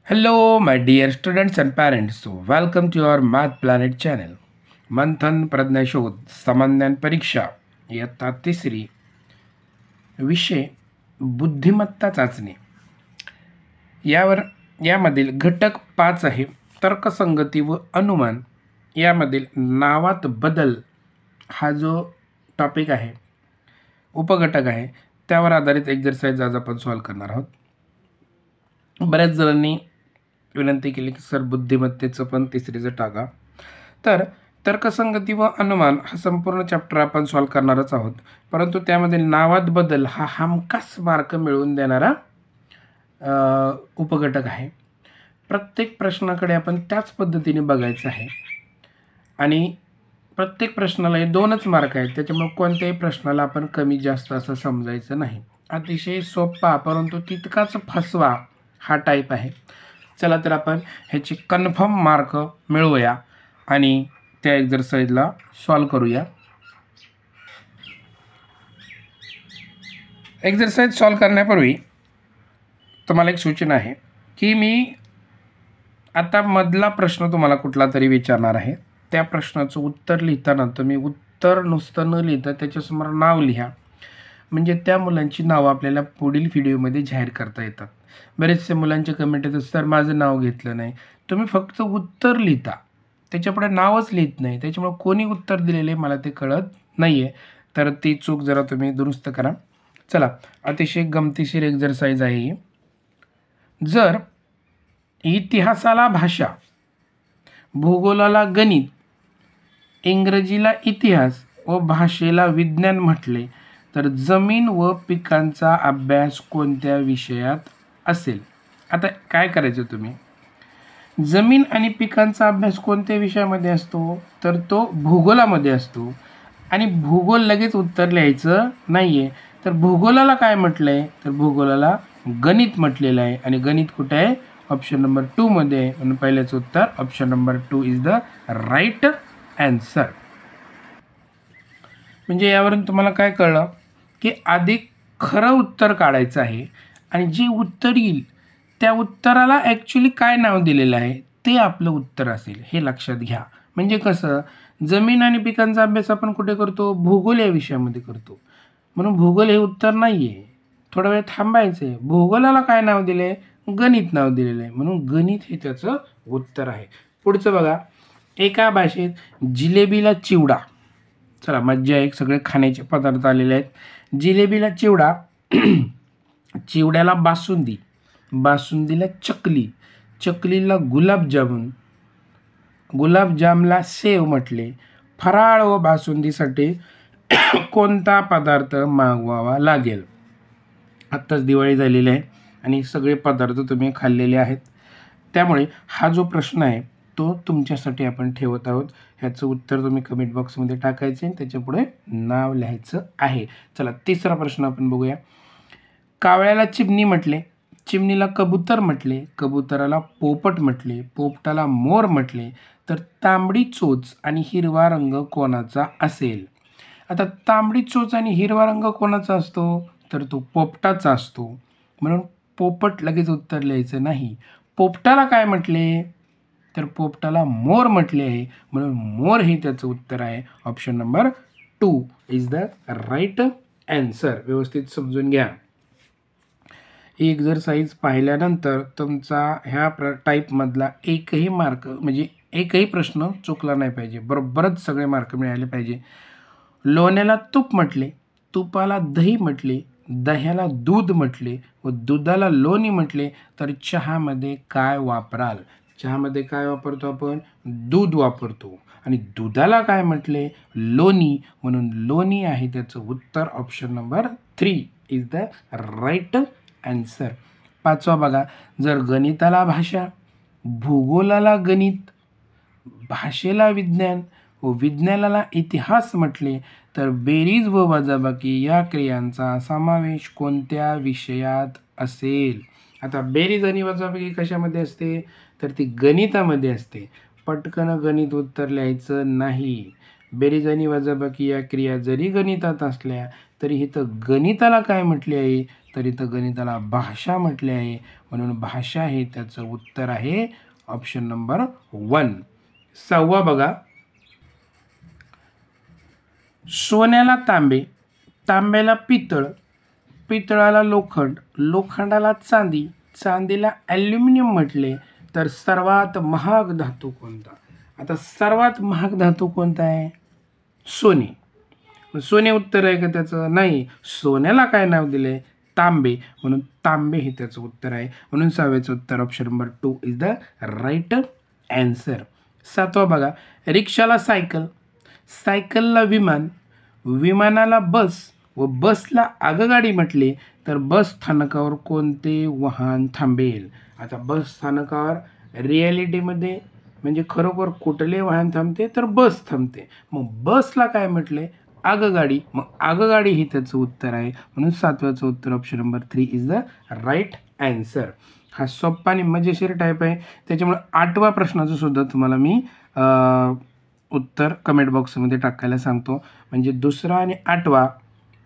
Hello, my dear students and parents. So, welcome to your Math Planet channel. मंथन प्रज्ञाशोध सामान्य परीक्षा इयत्ता तिसरी विषय बुद्धिमत्ता चाचणी यामधील घटक 5 आहे. तर्कसंगती व अनुमान यामधील नावात बदल हा जो टॉपिक आहे, उपघटक आहे, त्यावर आधारित एक्झरसाइज आज आपण सॉल्व करणार आहोत. बऱ्याच जणांनी विनंती केली की सर बुद्धिमत्तेचं पण तिसरीचं टाका. तर तर्कसंगती व अनुमान हा संपूर्ण चॅप्टर आपण सॉल्व करणारच आहोत, परंतु त्यामध्ये नावात बदल हा हमखास मार्क मिळवून देणारा उपघटक आहे. प्रत्येक प्रश्नाकडे आपण त्याच पद्धतीने बघायचं आहे आणि प्रत्येक प्रश्नाला 2च मार्क आहेत, त्याच्यामुळे कोणत्याही प्रश्नाला आपण कमी जास्त असं समजायचं नाही. अतिशय सोपा परंतु तितकाच फसवा हा टाईप आहे. चला तर आपण ह्याचे कन्फर्म मार्क मिळवूया आणि त्या एक्झरसाइजला सॉल्व करूया. एक्झरसाइज सॉल्व करण्यापूर्वी तुम्हाला एक सूचना आहे की मी आता मधला प्रश्न तुम्हाला कुठला तरी विचारणार आहे. त्या प्रश्नाचं उत्तर लिहिताना तुम्ही उत्तर नुसतं न लिहिता त्याच्यासमोर नाव लिहा, म्हणजे त्या मुलांची नावं आपल्याला पुढील व्हिडिओमध्ये जाहीर करता येतात. बरेचसे मुलांचे कमेंट येतात, सर माझं नाव घेतलं नाही. तुम्ही फक्त उत्तर लिहिता, त्याच्यापुढे नावच लिहित नाही, त्याच्यामुळे कोणी उत्तर दिलेले मला ते कळत नाही आहे. तर ती चूक जरा तुम्ही दुरुस्त करा. चला, अतिशय गमतीशीर एक्झरसाइज आहे ही. जर इतिहासाला भाषा, भूगोलाला गणित, इंग्रजीला इतिहास व भाषेला विज्ञान म्हटले तर जमीन व पिकांचा अभ्यास कोणत्या विषयात असेल? आता काय करायचं तुम्ही, जमीन आणि पिकांचा अभ्यास कोणत्या विषयामध्ये असतो? तर तो भूगोलामध्ये असतो. आणि भूगोल लगेच उत्तर लिहायचं नाही आहे. तर भूगोलाला काय म्हटलं आहे? तर भूगोलाला गणित म्हटलेलं आहे. आणि गणित कुठे आहे? ऑप्शन नंबर 2 मध्ये आहे. म्हणून पहिल्याचं उत्तर option number 2 is the right answer. म्हणजे यावरून तुम्हाला काय कळलं की आधी खरं उत्तर काढायचं आहे आणि जे उत्तर येईल त्या उत्तराला ॲक्च्युली काय नाव दिलेलं आहे ते आपलं उत्तर असेल, हे लक्षात घ्या. म्हणजे कसं, जमीन आणि पिकांचा अभ्यास आपण कुठे करतो? भूगोल या विषयामध्ये करतो. म्हणून भूगोल हे उत्तर नाही आहे. थोडा वेळ थांबायचं आहे. भूगोलाला काय नाव दिलं आहे? गणित नाव दिलेलं आहे, म्हणून गणित हे त्याचं उत्तर आहे. पुढचं बघा, एका भाषेत जिलेबीला चिवडा, चला मज्जा एक, सगळे खाण्याचे पदार्थ आलेले आहेत. जिलेबीला चिवडा, चिवड्याला बासुंदी, बासुंदीला चकली, चकलीला गुलाबजामुन, गुलाबजामला सेव म्हटले. फराळ व बासुंदीसाठी कोणता पदार्थ मागवावा लागेल? आत्ताच दिवाळी झालेली आहे आणि सगळे पदार्थ तुम्ही खाल्लेले आहेत, त्यामुळे हा जो प्रश्न आहे तो तुमच्यासाठी आपण ठेवत आहोत. ह्याचं उत्तर तुम्ही कमेंट बॉक्समध्ये टाकायचं आणि त्याच्यापुढे नाव लिहायचं आहे. चला, तिसरा प्रश्न आपण बघूया. कावळ्याला चिमणी म्हटले, चिमणीला कबूतर म्हटले, कबुतराला पोपट म्हटले, पोपटाला मोर म्हटले, तर तांबडी चोच आणि हिरवा रंग कोणाचा असेल? आता तांबडी चोच आणि हिरवा रंग कोणाचा असतो? तर तो पोपटाचा असतो. म्हणून पोपट लगेच उत्तर लिहायचं नाही. पोपटाला काय म्हटले? तर पोपटाला मोर म्हटले आहे, म्हणून मोर हे त्याचं उत्तर आहे. Option number 2 is the right answer. व्यवस्थित समजून घ्या. ही एक्झरसाइज पाहिल्यानंतर तुमचा ह्या टाईपमधला एकही मार्क, म्हणजे एकही प्रश्न चुकला नाही पाहिजे, बरोबरच सगळे मार्क मिळाले पाहिजे. लोण्याला तूप म्हटले, तुपाला दही म्हटले, दह्याला दूध म्हटले व दुधाला लोणी म्हटले, तर चहामध्ये काय वापराल? चहामध्ये काय वापरतो आपण? दूध वापरतो. आणि दुधाला काय म्हटले? लोणी, म्हणून लोणी आहे त्याचं उत्तर. Option number 3 is the right answer. 5वा बघा, जर गणिताला भाषा, भूगोलाला गणित, भाषेला विज्ञान व विज्ञानाला इतिहास म्हटले तर बेरीज व वजाबाकी या क्रियांचा समावेश कोणत्या विषयात असेल? आता बेरीज आणि वजाबाकी कशामध्ये असते? तर ती गणितामध्ये असते. पटकन गणित उत्तर लिहायचं नाही. बेरीज आणि वजाबाकी या क्रिया जरी गणितात असल्या तरी इथं गणिताला काय म्हटले आहे? तर इथं गणिताला भाषा म्हटले आहे, म्हणून भाषा हे त्याचं उत्तर आहे ऑप्शन नंबर 1. 6वा बघा, सोन्याला तांबे, तांब्याला पितळ, पितळाला लोखंड, लोखंडाला चांदी, चांदीला ॲल्युमिनियम म्हटले तर सर्वात महाग धातू कोणता? आता सर्वात महाग धातू कोणता आहे? सोने. सोने उत्तर आहे का त्याचं? नाही. सोन्याला काय नाव दिले? तांबे, म्हणून तांबे हे त्याचं उत्तर आहे. म्हणून 6व्याचं उत्तर option number 2 is the right answer. 7वा बघा, रिक्षाला सायकल, सायकलला विमान, विमानाला बस व बसला आगगाडी म्हटले तर बस स्थानकावर कोणते वाहन थांबेल? आता बस स्थानकावर रिॲलिटीमध्ये म्हणजे खरोखर कुठले वाहन थांबते? तर बस थांबते. मग बसला काय म्हटले? आगगाडी. मग आगगाडी हे त्याचं उत्तर आहे. म्हणून 7व्याचं उत्तर option number 3 is the right answer. हा सोप्पा आणि मजेशीर टाईप आहे, त्याच्यामुळे 8व्या प्रश्नाचं सुद्धा तुम्हाला मी उत्तर कमेंट बॉक्समध्ये टाकायला सांगतो. म्हणजे 2रा आणि 8वा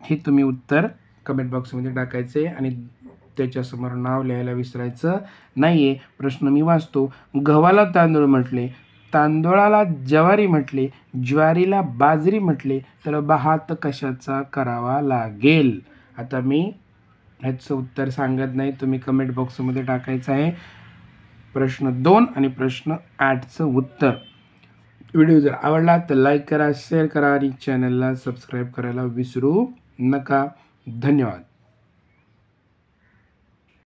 हे तुम्ही उत्तर कमेंट बॉक्समध्ये टाकायचे आणि त्याच्यासमोर नाव लिहायला विसरायचं नाही आहे. प्रश्न मी वाचतो. गव्हाला तांदूळ म्हटले, तांदूळाला ज्वारी म्हटले, ज्वारीला बाजरी म्हटले तर भात कशाचा करावा लागेल? आता मी ह्याचं उत्तर सांगत नाही, तुम्ही कमेंट बॉक्समध्ये टाकायचं आहे. प्रश्न 2 आणि प्रश्न 8चं उत्तर. व्हिडिओ जर आवडला तर लाईक करा, शेअर करा आणि चॅनलला सबस्क्राईब करायला विसरू नका. धन्यवाद.